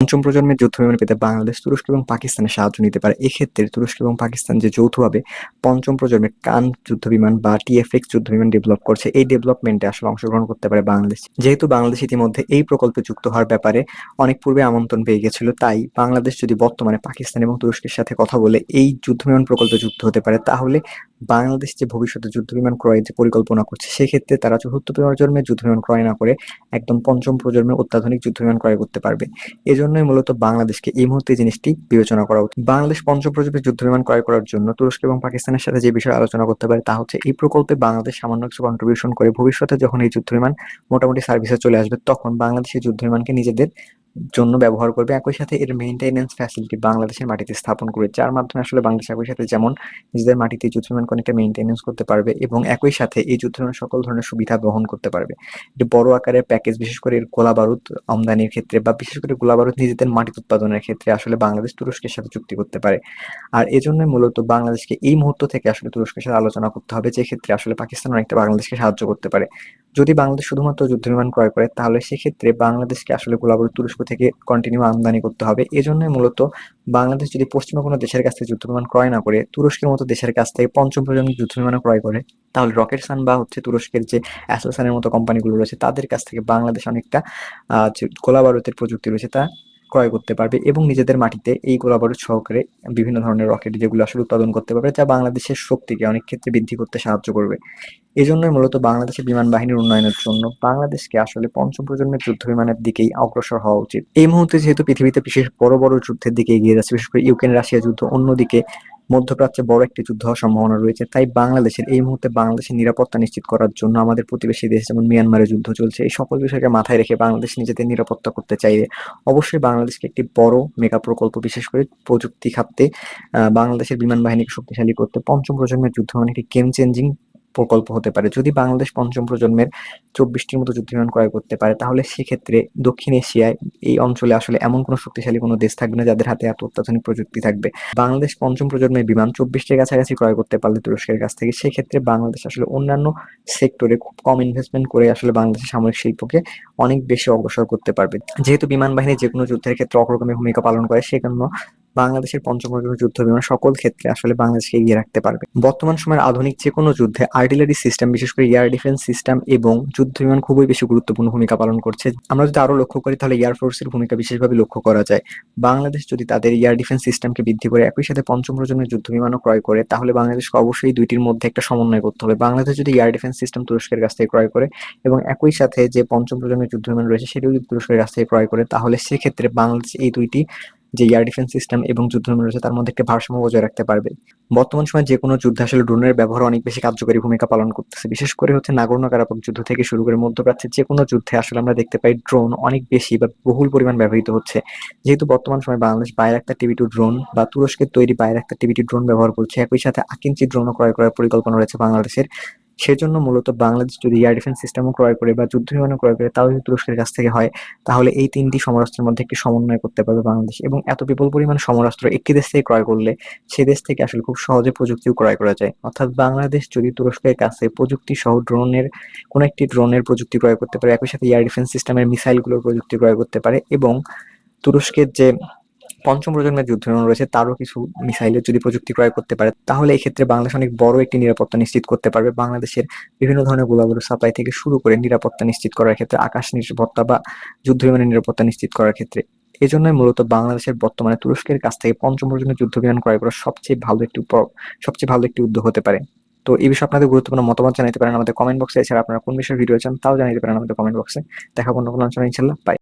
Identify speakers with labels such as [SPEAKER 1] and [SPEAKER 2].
[SPEAKER 1] পঞ্চম প্রজন্মের যুদ্ধ বিমান পেতে বাংলাদেশ, তুরস্ক এবং পাকিস্তানের সাহায্য নিতে পারে। এক্ষেত্রে তুরস্ক এবং পাকিস্তান যে যৌথভাবে পঞ্চম প্রজন্মের কান যুদ্ধ বিমান বা টিএফএক্স যুদ্ধ বিমান ডেভেলপ করছে, এই ডেভেলপমেন্টে আসলে অংশগ্রহণ করতে পারে বাংলাদেশ। যেহেতু বাংলাদেশ ইতিমধ্যে এই প্রকল্পে যুক্ত হওয়ার ব্যাপারে অনেক পূর্বে আমন্ত্রণ পেয়ে গেছিল, তাই বাংলাদেশ যদি বর্তমানে পাকিস্তান এবং তুরস্কের সাথে কথা বলে এই যুদ্ধ বিমান প্রকল্পে যুক্ত হতে পারে, তাহলে বাংলাদেশ যে ভবিষ্যতে যুদ্ধ বিমান ক্রয়ের যে পরিকল্পনা করছে, সেক্ষেত্রে তারা চতুর্থ প্রজন্মের যুদ্ধ বিমান ক্রয় না করে একদম পঞ্চম প্রজন্মের অত্যাধুনিক যুদ্ধ বিমান ক্রয় করতে পারবে। এজন্যই মূলত বাংলাদেশকে এই মুহূর্তে জিনিসটি বিবেচনা করা উচিত। বাংলাদেশ পঞ্চম প্রজন্মের যুদ্ধ বিমান ক্রয় করার জন্য তুরস্ক এবং পাকিস্তানের সাথে যে বিষয়ে আলোচনা করতে পারে তা হচ্ছে, এই প্রকল্পে বাংলাদেশ সামান্য কিছু কন্ট্রিবিউশন করে ভবিষ্যতে যখন এই যুদ্ধ বিমান মোটামুটি সার্ভিসে চলে আসবে, তখন বাংলাদেশ এই যুদ্ধ বিমানকে নিজেদের জন্য ব্যবহার করবে। একই সাথে এর মেইনটেনেন্স ফ্যাসিলিটি বাংলাদেশের মাটিতে স্থাপন করবে, যার মাধ্যমে আসলে বাংলাদেশ একই সাথে যেমন নিজেদের মাটিতে যুদ্ধ বিমানকে অনেকটা মেইনটেনেন্স করতে পারবে এবং একই সাথে এই যুদ্ধ বিমান সকল ধরনের সুবিধা বহন করতে পারবে। এটি বড় আকারের প্যাকেজ, বিশেষ করে এর গোলা বারুদ আমদানির ক্ষেত্রে বা বিশেষ করে গোলা বারুদ নিজেদের মাটিতে উৎপাদনের ক্ষেত্রে আসলে বাংলাদেশ তুরস্কের সাথে চুক্তি করতে পারে। আর এজন্য মূলত বাংলাদেশকে এই মুহূর্ত থেকে আসলে তুরস্কের সাথে আলোচনা করতে হবে, যে ক্ষেত্রে আসলে পাকিস্তান অনেকটা বাংলাদেশকে সাহায্য করতে পারে। যদি বাংলাদেশ শুধুমাত্র যুদ্ধ বিমান ক্রয় করে, তাহলে সেক্ষেত্রে বাংলাদেশকে আসলে গোলাবারুদ তুরস্ক থেকে কন্টিনিউ আমদানি করতে হবে। এজন্যই মূলত বাংলাদেশ যদি পশ্চিমা কোনো দেশের কাছ থেকে যুদ্ধ বিমান ক্রয় না করে তুরস্কের মতো দেশের কাছ থেকে পঞ্চম প্রজন্মের যুদ্ধ বিমান ক্রয় করে, তাহলে রকেটসান বা তুরস্কের যে অ্যাসেলসানের মতো কোম্পানিগুলো রয়েছে তাদের কাছ থেকে বাংলাদেশ অনেকটা যে গোলাবারুদের প্রযুক্তি রয়েছে তা ক্রয় করতে পারবে এবং নিজেদের মাটিতে এই গোলাবারুদ সহকারে বিভিন্ন ধরনের রকেট যেগুলো আসলে উৎপাদন করতে পারবে, যা বাংলাদেশের শক্তিকে অনেক ক্ষেত্রে বৃদ্ধি করতে সাহায্য করবে। এজন্যই মূলত বাংলাদেশের বিমান বাহিনীর উন্নয়নের জন্য বাংলাদেশকে আসলে পঞ্চম প্রজন্মের যুদ্ধ বিমানের দিকেই অগ্রসর হওয়া উচিত। এই মুহূর্তে যেহেতু পৃথিবীতে বিশেষ বড় বড় যুদ্ধের দিকে এগিয়ে যাচ্ছে, বিশেষ করে ইউক্রেন রাশিয়া যুদ্ধ, অন্যদিকে মধ্যপ্রাচ্যে বড় একটি যুদ্ধ হওয়ার সম্ভাবনা রয়েছে, তাই বাংলাদেশের এই মুহূর্তে বাংলাদেশের নিরাপত্তা নিশ্চিত করার জন্য আমাদের প্রতিবেশী দেশ যেমন মিয়ানমারে যুদ্ধ চলছে, এই সকল বিষয়কে মাথায় রেখে বাংলাদেশ নিজেদের নিরাপত্তা করতে চাইলে অবশ্যই বাংলাদেশকে একটি বড় মেগা প্রকল্প, বিশেষ করে প্রযুক্তি খাতে বাংলাদেশের বিমান বাহিনীকে শক্তিশালী করতে পঞ্চম প্রজন্মের যুদ্ধ বিমান একটি গেম চেঞ্জিং প্রকল্প হতে পারে। যদি বাংলাদেশ পঞ্চম প্রজন্মের 24টির মতো যুদ্ধ বিমান ক্রয় করতে পারে, তাহলে সেক্ষেত্রে দক্ষিণ এশিয়ায় এই অঞ্চলে আসলে এমন কোনো শক্তিশালী কোনো দেশ থাকবে না যাদের হাতে এত অত্যাধুনিক প্রযুক্তি থাকবে। বাংলাদেশ পঞ্চম প্রজন্মের বিমান 24টির কাছাকাছি ক্রয় করতে পারলে তুরস্কের কাছ থেকে, সেক্ষেত্রে বাংলাদেশ আসলে অন্যান্য সেক্টরে খুব কম ইনভেস্টমেন্ট করে আসলে বাংলাদেশের সামরিক শিল্পকে অনেক বেশি অগ্রসর করতে পারবে। যেহেতু বিমান বাহিনী যে কোনো যুদ্ধের ক্ষেত্রে অগ্রগামী ভূমিকা পালন করে, সেজন্য বাংলাদেশের পঞ্চম প্রজন্মের যুদ্ধ বিমান সকল ক্ষেত্রে আসলে বাংলাদেশকে এগিয়ে রাখতে পারবে। বর্তমান সময়ের আধুনিক যে কোনো যুদ্ধে আর্টিলারি সিস্টেম, বিশেষ করে এয়ার ডিফেন্স সিস্টেম এবং যুদ্ধ বিমান খুবই বেশি গুরুত্বপূর্ণ ভূমিকা পালন করছে। আমরা যদি আরো লক্ষ্য করি, তাহলে এয়ার ফোর্সের ভূমিকা বিশেষভাবে লক্ষ্য করা যায়। বাংলাদেশ যদি তাদের এয়ার ডিফেন্স সিস্টেমকে বৃদ্ধি করে একই সাথে পঞ্চম প্রজন্মের যুদ্ধ বিমানও ক্রয় করে, তাহলে বাংলাদেশকে অবশ্যই দুইটির মধ্যে একটা সমন্বয় করতে হবে। বাংলাদেশ যদি এয়ার ডিফেন্স সিস্টেম তুরস্কের কাছ থেকে ক্রয় করে এবং একই সাথে যে পঞ্চম প্রজন্মের যুদ্ধ বিমান রয়েছে সেটিও যদি তুরস্কের কাছ থেকে ক্রয় করে, তাহলে সেক্ষেত্রে বাংলাদেশ এই দুইটি যে এয়ার ডিফেন্স সিস্টেম এবং যুদ্ধ বিমান রয়েছে তার মধ্যে একটা ভারসাম্য বজায় রাখতে পারবে। বর্তমান সময়ে যে কোনো যুদ্ধে আসলে ড্রোনের ব্যবহার অনেক বেশি কার্যকরী ভূমিকা পালন করতেছে, বিশেষ করে নাগোর্নো কারাবাখ যুদ্ধ থেকে শুরু করে মধ্যপ্রাচ্যের যে কোনো যুদ্ধে আসলে আমরা দেখতে পাই ড্রোন অনেক বেশি বা বহুল পরিমাণ ব্যবহৃত হচ্ছে। যেহেতু বর্তমান সময়ে বাংলাদেশ বাইরাক্তার টিভি-2 ড্রোন বা তুরস্কের তৈরি বাইরাক্তার টিভি-2 ড্রোন ব্যবহার করছে, একই সাথে আকিঞ্চি ড্রোনও ক্রয় করার পরিকল্পনা রয়েছে বাংলাদেশের। সেজন্য মূলত বাংলাদেশ যদি এয়ার ডিফেন্স সিস্টেমও ক্রয় করে বা যুদ্ধ বিমানও ক্রয় করে, তাও যদি তুরস্কের কাছ থেকে হয়, তাহলে এই তিনটি সমরাস্ত্রের মধ্যে একটি সমন্বয় করতে পারবে বাংলাদেশ। এবং এত বিপুল পরিমাণ সমরাস্ত্র একটি দেশ থেকে ক্রয় করলে সে দেশ থেকে আসলে খুব সহজে প্রযুক্তিও ক্রয় করা যায়। অর্থাৎ বাংলাদেশ যদি তুরস্কের কাছে প্রযুক্তি সহ ড্রোনের কোনো একটি ড্রোনের প্রযুক্তি ক্রয় করতে পারে, একই সাথে এয়ার ডিফেন্স সিস্টেমের মিসাইলগুলোর প্রযুক্তি ক্রয় করতে পারে এবং তুরস্কের যে পঞ্চম প্রজন্মের যুদ্ধ বিমান রয়েছে তারও কিছু মিসাইলের যদি প্রযুক্তি ক্রয় করতে পারে, তাহলে এই ক্ষেত্রে বাংলাদেশ অনেক বড় একটি নিরাপত্তা নিশ্চিত করতে পারবে। বাংলাদেশের বিভিন্ন ধরনের গোলাবারুদ সাপ্লাই থেকে শুরু করে নিরাপত্তা নিশ্চিত করার ক্ষেত্রে, আকাশ নিরাপত্তা বা যুদ্ধ বিমানের নিরাপত্তা নিশ্চিত করার ক্ষেত্রে, এজন্যই মূলত বাংলাদেশের বর্তমানে তুরস্কের কাছ থেকে পঞ্চম প্রজন্মের যুদ্ধ বিমান ক্রয় করা সবচেয়ে ভালো একটি উদ্যোগ হতে পারে। তো এই বিষয়ে আপনাদের গুরুত্বপূর্ণ মতামত জানাতে পারেন আমাদের কমেন্ট বক্সে। এছাড়া আপনারা কোন বিষয়ে ভিডিও চান তাও জানাতে পারেন আমাদের কমেন্ট বক্সে। দেখা অন্য কোনো আলোচনা, ইনশাল্লাহ। বাই।